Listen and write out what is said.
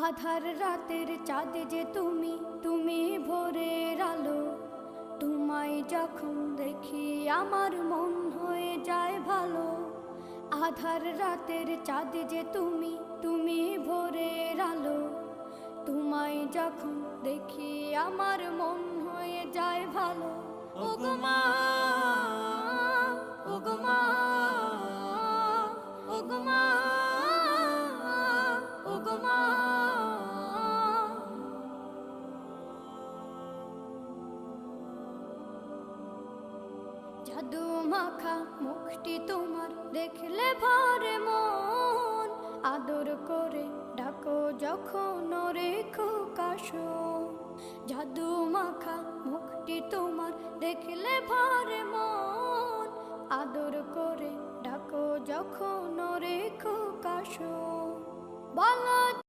আধার রাতের চাঁদ যে তুমি, তুমি ভোরের আলো। তোমায় যখন দেখি আমার মন হয়ে যায় ভালো। আধার রাতের চাঁদ যে তুমি, তুমি ভোরের আলো। তোমায় যখন দেখি আমার মন হয়ে যায় ভালো। ওগো মা, ওগো মা, ওগো মা, ওগো মা। জাদু মাখা মুখটি তোমার দেখলে ভরে মন। আদর করে ডাকো যখন রেখো কাশন। জাদু মাখা মুখটি তোমার দেখলে ভরে মন। আদর করে ডাকো যখন রেখো কাশন। বলো